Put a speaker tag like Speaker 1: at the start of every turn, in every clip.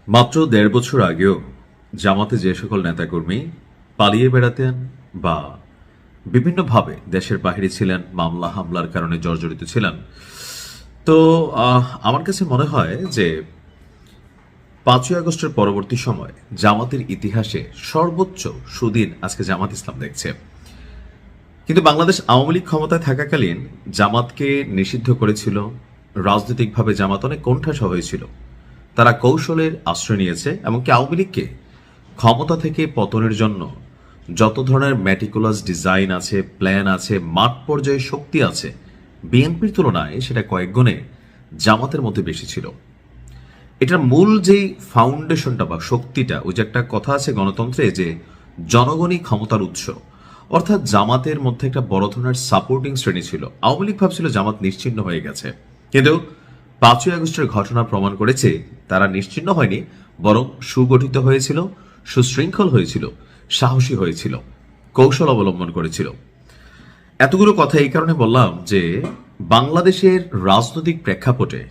Speaker 1: মাত্র ১.৫ বছর আগেও জামাতে যে সকল নেতাকর্মী পালিয়ে বেড়াতেন বা বিভিন্নভাবে দেশের বাহিরে ছিলেন, মামলা হামলার কারণে জর্জরিত ছিলেন, তো আমার কাছে মনে হয় যে ৫ই আগস্টের পরবর্তী সময় জামাতের ইতিহাসে সর্বোচ্চ সুদিন আজকে জামাত ইসলাম দেখছে। কিন্তু বাংলাদেশ আওয়ামী লীগ ক্ষমতায় থাকাকালীন জামাতকে নিষিদ্ধ করেছিল। রাজনৈতিকভাবে জামাত অনেক কোণঠাসা হয়েছিল। তারা কৌশলের আশ্রয় নিয়েছে, এমনকি আওয়ামী লীগকে ক্ষমতা থেকে পতনের জন্য যত ধরনের ম্যাটিকুলাস ডিজাইন আছে, প্ল্যান আছে, মাঠ পর্যায়ে শক্তি আছে, বিএনপির তুলনায় সেটা কয়েক গুণে জামাতের মধ্যে বেশি ছিল। এটার মূল যেই ফাউন্ডেশনটা বা শক্তিটা, ওই যে একটা কথা আছে গণতন্ত্রে যে জনগণই ক্ষমতার উৎস, অর্থাৎ জামাতের মধ্যে একটা বড় ধরনের সাপোর্টিং শ্রেণী ছিল। আওয়ামী লীগ ভাবছিল জামাত নিশ্চিহ্ন হয়ে গেছে, কিন্তু ৫ই আগস্টের ঘটনা প্রমাণ করেছে তারা নিশ্চিহ্ন হয়নি, বরং সুগঠিত হয়েছিল, সুশৃঙ্খল হয়েছিল, সাহসী হয়েছিল, কৌশল অবলম্বন করেছিল। এতগুলো কথা এই কারণে বললাম যে বাংলাদেশের রাজনৈতিক প্রেক্ষাপটে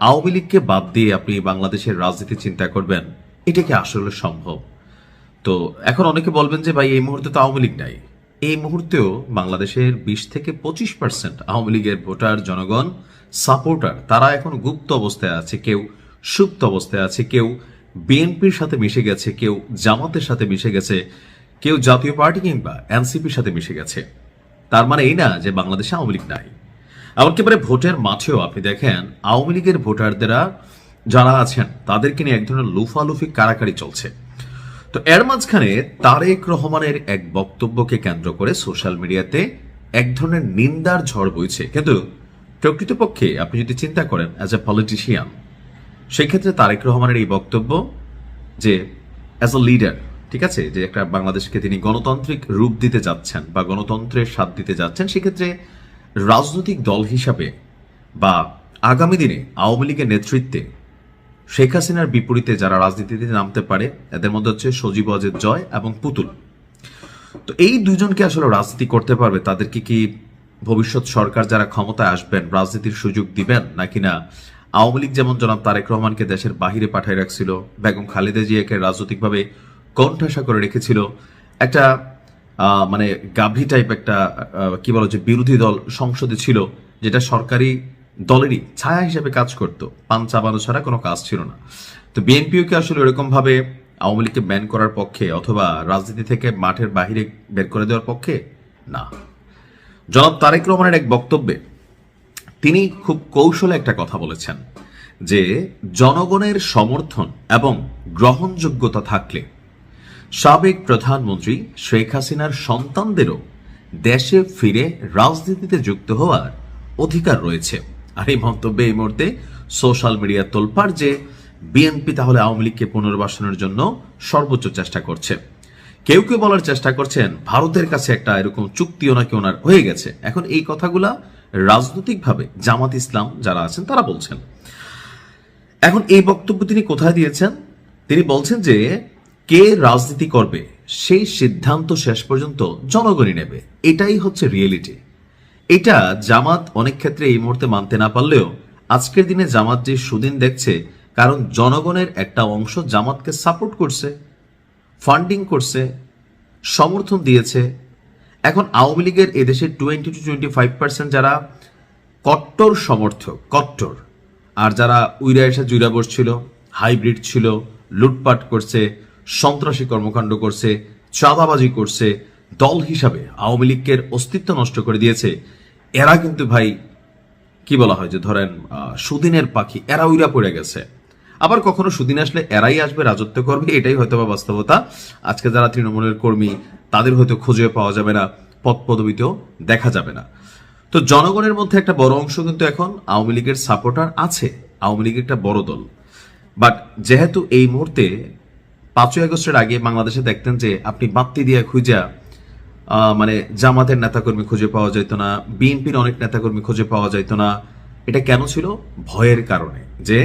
Speaker 1: আওয়ামী লীগকে বাদ দিয়ে আপনি বাংলাদেশের রাজনীতি চিন্তা করবেন, এটা কি আসলে সম্ভব? তো এখন অনেকে বলবেন যে ভাই এই মুহূর্তে তো আওয়ামী লীগ নাই। এই মুহূর্তেও বাংলাদেশের 20 থেকে 25% আওয়ামী লীগের ভোটার, জনগণ, সাপোর্টার, তারা এখন গুপ্ত অবস্থায় আছে, কেউ সুপ্ত অবস্থায় আছে, কেউ বিএনপির সাথে মিশে গেছে, কেউ জামাতের সাথে মিশে গেছে, কেউ জাতীয় পার্টি কিংবা এনসিপির সাথে মিশে গেছে। তার মানে এই না যে বাংলাদেশে আওয়ামী লীগ নাই। এমনকি ভোটের মাঠেও আপনি দেখেন আওয়ামী লীগের ভোটারদেরা যারা আছেন তাদেরকে নিয়ে এক ধরনের লুফালুফি কারাকারি চলছে। তো এর মাঝখানে তারেক রহমানের এক বক্তব্যকে কেন্দ্র করে সোশ্যাল মিডিয়াতে এক ধরনের নিন্দার ঝড় বইছে। কিন্তু প্রকৃতপক্ষে আপনি যদি চিন্তা করেন অ্যাজ এ পলিটিশিয়ান, সেই ক্ষেত্রে তারেক রহমানের এই বক্তব্য যে অ্যাজ এ লিডার, ঠিক আছে, যে একটা বাংলাদেশকে তিনি গণতান্ত্রিক রূপ দিতে যাচ্ছেন বা গণতন্ত্রের স্বাদ দিতে যাচ্ছেন, সেক্ষেত্রে রাজনৈতিক দল হিসাবে বা আগামী দিনে আওয়ামী লীগের নেতৃত্বে শেখ হাসিনার বিপরীতে যারা রাজনীতিতে নামতে পারে, এদের মধ্যে হচ্ছে সজীব ওয়াজেদ জয় এবং পুতুল। তো এই দুজনকে আসলে রাজনীতি করতে পারবে, তাদেরকে কি ভবিষ্যৎ সরকার যারা ক্ষমতায় আসবেন রাজনীতির সুযোগ দিবেন নাকি না? আওয়ামী লীগ যেমন জনাব তারেক রহমানকে দেশের বাহিরে পাঠায় রাখছিল, বেগম খালেদা জিয়াকে রাজনৈতিকভাবে কোণঠাসা করে রেখেছিল, একটা মানে গাভী টাইপ একটা কি বলো যে বিরোধী দল সংসদে ছিল, যেটা সরকারি দলেরই ছায়া হিসেবে কাজ করত, পান চাবানো ছাড়া কোনো কাজ ছিল না। তো বিএনপিও কি আসলে এরকম ভাবে আওয়ামী লীগকে ব্যান করার পক্ষে অথবা রাজনীতি থেকে মাঠের বাহিরে বের করে দেওয়ার পক্ষে? না। জনাব তারেক রহমানের এক বক্তব্যে তিনি খুব কৌশলে একটা কথা বলেছেন যে জনগণের সমর্থন এবং গ্রহণযোগ্যতা থাকলে সাবেক প্রধানমন্ত্রী শেখ হাসিনার সন্তানদেরও দেশে ফিরে রাজনীতিতে যুক্ত হওয়ার অধিকার রয়েছে। আর এই মন্তব্যে এই মুহূর্তে সোশ্যাল মিডিয়া তোলপাড় যে বিএনপি তাহলে আওয়ামী লীগকে পুনর্বাসনের জন্য সর্বোচ্চ চেষ্টা করছে। কেউ কেউ বলার চেষ্টা করছেন ভারতের কাছে একটা এরকম চুক্তিও নাকি ওনার হয়ে গেছে। এখন এই কথাগুলা রাজনৈতিকভাবে জামাত ইসলাম যারা আছেন তারা বলছেন। এখন এই বক্তব্য তিনি কোথায় দিয়েছেন? তিনি বলছেন যে কে রাজনীতি করবে সেই সিদ্ধান্ত শেষ পর্যন্ত জনগণই নেবে, এটাই হচ্ছে রিয়েলিটি। এটা জামাত অনেক ক্ষেত্রে এই মুহূর্তে মানতে না পারলেও আজকের দিনে জামাত যে সুদিন দেখছে, কারণ জনগণের একটা অংশ জামাতকে সাপোর্ট করছে, ফান্ডিং করছে, সমর্থন দিয়েছে। এখন আওয়ামী লীগের এদেশের 20 to 25% যারা কট্টর সমর্থক, কট্টর, আর যারা উইরা এসে জুইরা বসছিল, হাইব্রিড ছিল, লুটপাট করছে, সন্ত্রাসী কর্মকাণ্ড করছে, চাঁদাবাজি করছে, দল হিসাবে আওয়ামী লীগের অস্তিত্ব নষ্ট করে দিয়েছে, এরা কিন্তু ভাই কি বলা হয় যে ধরেন সুদিনের পাখি, এরা উইরা পড়ে গেছে। আবার কখনো সুদিন আসলে এরাই আসবে, রাজত্ব করবে, এটাই হয়তো বা বাস্তবতা। আজকে যারা তৃণমূলের কর্মী তাদের হয়তো খুঁজে পাওয়া যাবে না, পদ পদবিতেও দেখা যাবে না। তো জনগণের মধ্যে একটা বড় অংশ কিন্তু এখন আওয়ামী লীগের সাপোর্টার আছে, আওয়ামী লীগ একটা বড় দল। বাট যেহেতু এই মুহূর্তে ৫ই আগস্টের আগে বাংলাদেশে দেখতেন যে আপনি বাত্তি দিয়ে খুঁজা মানে জামাতের নেতাকর্মী খুঁজে পাওয়া যেত না, বিএনপির অনেক নেতাকর্মী খুঁজে পাওয়া যেত না। এটা কেন ছিল? ভয়ের কারণে। যে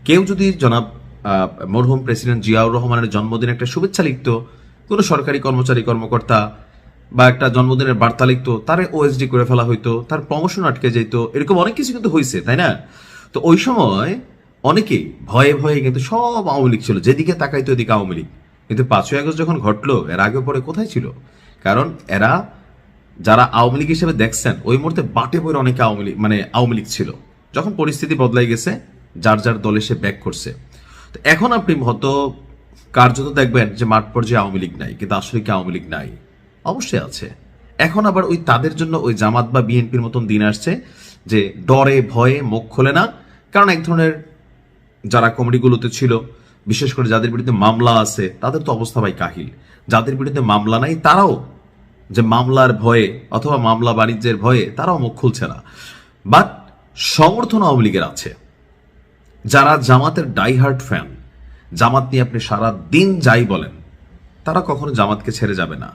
Speaker 1: কেউ যদি জনাব মরহুম প্রেসিডেন্ট জিয়াউর রহমানের জন্মদিনে একটা শুভেচ্ছা লিখত, কোনো সরকারি কর্মচারী কর্মকর্তা, বা একটা জন্মদিনের বার্তা লিখতো, তার ওএসডি করে ফেলা হইতো, তার প্রমোশন আটকে যেত, এরকম অনেক কিছু কিন্তু হয়েছে, তাই না? তো ওই সময় অনেকেই ভয়ে ভয়ে কিন্তু সব আওয়ামী লীগ ছিল, যেদিকে তাকাইতো ওদিকে আওয়ামী লীগ। কিন্তু 5ই আগস্ট যখন ঘটলো, এর আগে পরে কোথায় ছিল? কারণ এরা যারা আওয়ামী লীগ হিসেবে দেখছেন ওই মুহূর্তে বাটে বইয়ের অনেকে আওয়ামী লীগ ছিল। যখন পরিস্থিতি বদলাই গেছে, যার যার দলে সে ব্যাক করছে। তো এখন আপনি হয়তো কার্যত দেখবেন যে মাঠ পর্যায়ে আওয়ামী লীগ নাই, কিন্তু আসলে কি আওয়ামী লীগ নাই? অবশ্যই আছে। এখন আবার ওই তাদের জন্য ওই জামাত বা বিএনপির মতন দিন আসছে যে ডরে ভয়ে মুখ খোলে না। কারণ এক ধরনের যারা কমিটিগুলোতে ছিল, বিশেষ করে যাদের বিরুদ্ধে মামলা আছে, তাদের তো অবস্থা ভাই কাহিল। যাদের বিরুদ্ধে মামলা নাই তারাও যে মামলার ভয়ে অথবা মামলা বাণিজ্যের ভয়ে তারাও মুখ খুলছে না। বাট সমর্থন আওয়ামী লীগের আছে। যারা জামাতের ডাইহার্ট ফ্যান, জামাত নিয়ে আপনি সারা দিন যাই বলেন, তারা কখনো জামাতকে ছেড়ে যাবে না,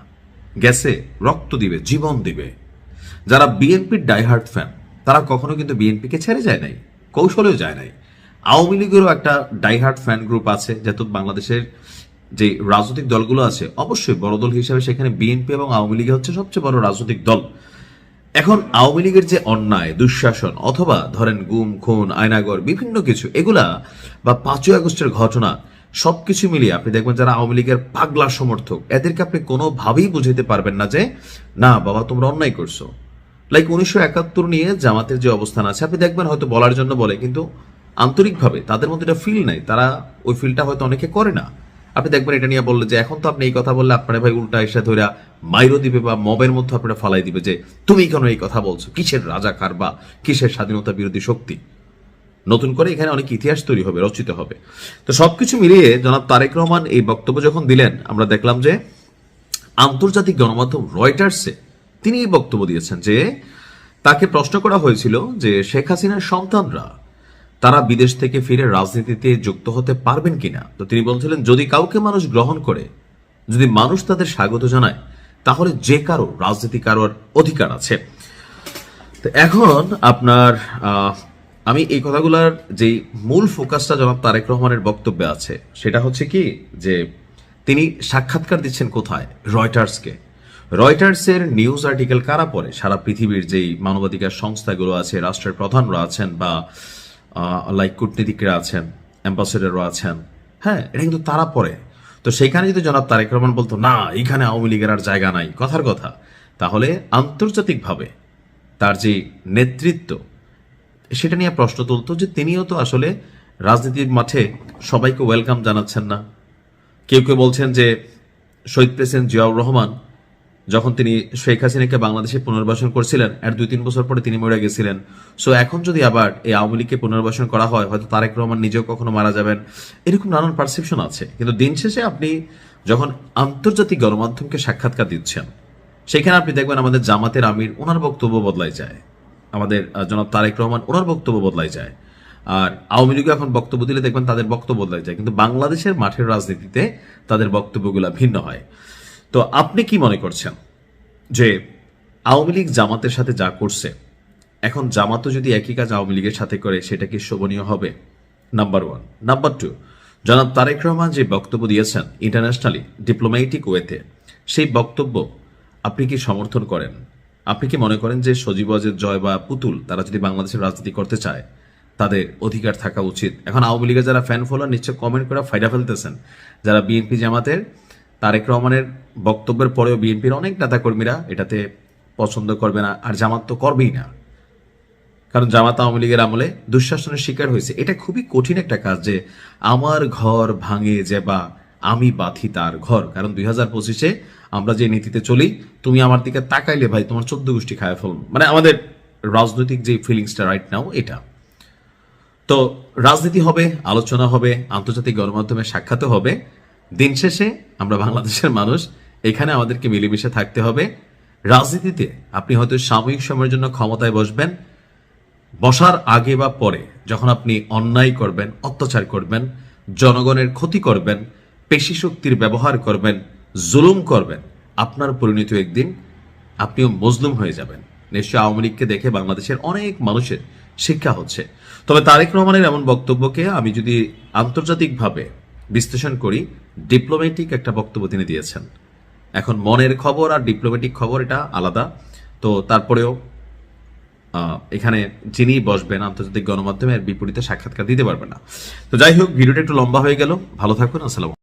Speaker 1: গেছে রক্ত দিবে, জীবন দিবে। যারা বিএনপির ডাইহার্ট ফ্যান, তারা কখনো কিন্তু বিএনপিকে ছেড়ে যায় নাই, কৌশলেও যায় নাই। আওয়ামী লীগেরও একটা ডাইহার্ট ফ্যান গ্রুপ আছে, যেহেতু বাংলাদেশের যে রাজনৈতিক দলগুলো আছে, অবশ্যই বড় দল হিসেবে সেখানে বিএনপি এবং আওয়ামী লীগ হচ্ছে সবচেয়ে বড় রাজনৈতিক দল। এখন আওয়ামী লীগের যে অন্যায় দুঃশাসন অথবা ধরেন গুম খুন আয়নাগর বিভিন্ন কিছু এগুলা বা 5ই আগস্টের ঘটনা সবকিছু মিলিয়ে আপনি দেখবেন যারা আওয়ামী লীগের পাগলা সমর্থক, এদেরকে আপনি কোনোভাবেই বুঝাইতে পারবেন না যে না বাবা তোমরা অন্যায় করছো। লাইক 1971 নিয়ে জামাতের যে অবস্থান আছে, আপনি দেখবেন হয়তো বলার জন্য বলে, কিন্তু আন্তরিকভাবে তাদের মধ্যে এটা ফিল নাই, তারা ওই ফিলটা হয়তো অনেকে করে না। আপনি দেখবেন এটা নিয়ে বললে যে এখন তো আপনি এই কথা বললে আপনার ভাই উল্টা এসে ধরে মাইরো দিবে বা মবের মধ্যে আপনারা ফালাই দিবে যে তুমি কেন এই কথা বলছো, কিসের রাজাকার বা কিসের স্বাধীনতা বিরোধী শক্তি। নতুন করে এখানে অনেক ইতিহাস তৈরি হবে, রচিত হবে। তো সবকিছু মিলিয়ে জনাব তারেক রহমান এই বক্তব্য যখন দিলেন, আমরা দেখলাম যে আন্তর্জাতিক গণমাধ্যম রয়টার্সে তিনি এই বক্তব্য দিয়েছেন যে তাকে প্রশ্ন করা হয়েছিল যে শেখ হাসিনার সন্তানরা তারা বিদেশ থেকে ফিরে রাজনীতিতে যুক্ত হতে পারবেন কিনা। তো তিনি বলছিলেন যদি কাউকে মানুষ গ্রহণ করে, যদি মানুষ তাদের স্বাগত জানায়, তাহলে যে কারো রাজনীতি কারোর অধিকার আছে। তো এখন আপনার আমি এই কথাগুলোর যে মূল ফোকাসটা জনাব তারেক রহমানের বক্তব্যে আছে সেটা হচ্ছে কি যে তিনি সাক্ষাৎকার দিচ্ছেন কোথায়? রয়টার্সকে। রয়টার্সের নিউজ আর্টিকেল কারা পড়ে? সারা পৃথিবীর যেই মানবাধিকার সংস্থাগুলো আছে, রাষ্ট্রের প্রধানরা আছেন বা লাইক কূটনীতিকরা আছেন, অ্যাম্বাসেডাররা আছেন, হ্যাঁ, এটা কিন্তু তারা পড়ে। তো সেইখানে যদি জনাব তারেক রহমান বলতো না এইখানে আওয়ামী লীগের আর জায়গা নাই, কথার কথা, তাহলে আন্তর্জাতিকভাবে তার যে নেতৃত্ব সেটা নিয়ে প্রশ্ন তুলতো যে তিনিও তো আসলে রাজনীতির মাঠে সবাইকে ওয়েলকাম জানাচ্ছেন না। কেউ কেউ বলছেন যে শহীদ প্রেসিডেন্ট জিয়াউর রহমান যখন তিনি শেখ হাসিনাকে বাংলাদেশে পুনর্বাসন করছিলেন, এর 2-3 বছর পরে তিনি মরে গেছিলেন। সো এখন যদি আবার এই আওয়ামী লীগকে পুনর্বাসন করা হয়, হয়তো তারেক রহমান নিজেও কখনো মারা যাবেন, এরকম নানান পারসেপশন আছে। কিন্তু দিন শেষে আপনি যখন আন্তর্জাতিক গণমাধ্যমকে সাক্ষাৎকার দিচ্ছেন, সেখানে আপনি দেখবেন আমাদের জামাতের আমির ওনার বক্তব্য বদলাই যায়, আমাদের জনাব তারেক রহমান ওনার বক্তব্য বদলাই যায়, আর আওয়ামী লীগ এখন বক্তব্য দিলে দেখবেন তাদের বক্তব্য বদলাই যায়। কিন্তু বাংলাদেশের মাঠের রাজনীতিতে তাদের বক্তব্যগুলো ভিন্ন হয়। তো আপনি কি মনে করছেন যে আওয়ামী লীগ জামাতের সাথে যা করছে, এখন জামাতও যদি একই কাজ আওয়ামী লীগের সাথে করে, সেটা কি শোভনীয় হবে? নাম্বার 1। নাম্বার 2, জনাব তারেক রহমান যে বক্তব্য দিয়েছেন ইন্টারন্যাশনালি ডিপ্লোম্যাটিক ওয়েতে, সেই বক্তব্য আপনি কি সমর্থন করেন? আপনি কি মনে করেন যে সজীব ওয়াজেদ জয় বা পুতুল তারা যদি বাংলাদেশের রাজনীতি করতে চায়, তাদের অধিকার থাকা উচিত? এখন আওয়ামী লীগের যারা ফ্যান ফলোয়ার নিশ্চয় কমেন্ট করে ফায়দা ফেলতেছেন, যারা বিএনপি জামাতের তারেক রহমানের বক্তব্যের পরেও বিএনপির অনেক নেতাকর্মীরা এটাতে পছন্দ করবে না, আর জামাত তো করবেই না। কারণ জামাত আওয়ামী লীগের আমলে দুঃশাসনের শিকার হয়েছে। এটা খুবই কঠিন একটা কাজ যে আমার ঘর ভাঙে যে বা আমি বাঁধি তার ঘর। কারণ 2025-এ আমরা যে নীতিতে চলি, তুমি আমার দিকে তাকাইলে ভাই তোমার 14 গোষ্ঠী খায় ফেলুন, মানে আমাদের রাজনৈতিক যে ফিলিংসটা রাইট নাও এটা। তো রাজনীতি হবে, আলোচনা হবে, আন্তর্জাতিক গণমাধ্যমে সাক্ষাৎ হবে। দিন শেষে আমরা বাংলাদেশের মানুষ, এখানে আমাদেরকে মিলেমিশে থাকতে হবে। রাজনীতিতে আপনি হয়তো সাময়িক সময়ের জন্য ক্ষমতায় বসবেন, বসার আগে বা পরে যখন আপনি অন্যায় করবেন, অত্যাচার করবেন, জনগণের ক্ষতি করবেন, পেশি শক্তির ব্যবহার করবেন, জুলুম করবেন, আপনার পরিণতি একদিন আপনিও মজলুম হয়ে যাবেন। নিশ্চয় আওয়ামী লীগকে দেখে বাংলাদেশের অনেক মানুষের শিক্ষা হচ্ছে। তবে তারেক রহমানের এমন বক্তব্যকে আমি যদি আন্তর্জাতিকভাবে বিশ্লেষণ করি, ডিপ্লোম্যাটিক একটা বক্তব্য তিনি দিয়েছেন। এখন মনের খবর আর ডিপ্লোম্যাটিক খবর এটা আলাদা। তো তারপরেও এখানে যিনি বসবেন আন্তর্জাতিক গণমাধ্যমে এর বিপরীতে সাক্ষাৎকার দিতে পারবেন না। তো যাই হোক, ভিডিওটা একটু লম্বা হয়ে গেল। ভালো থাকুন। আসসালাম।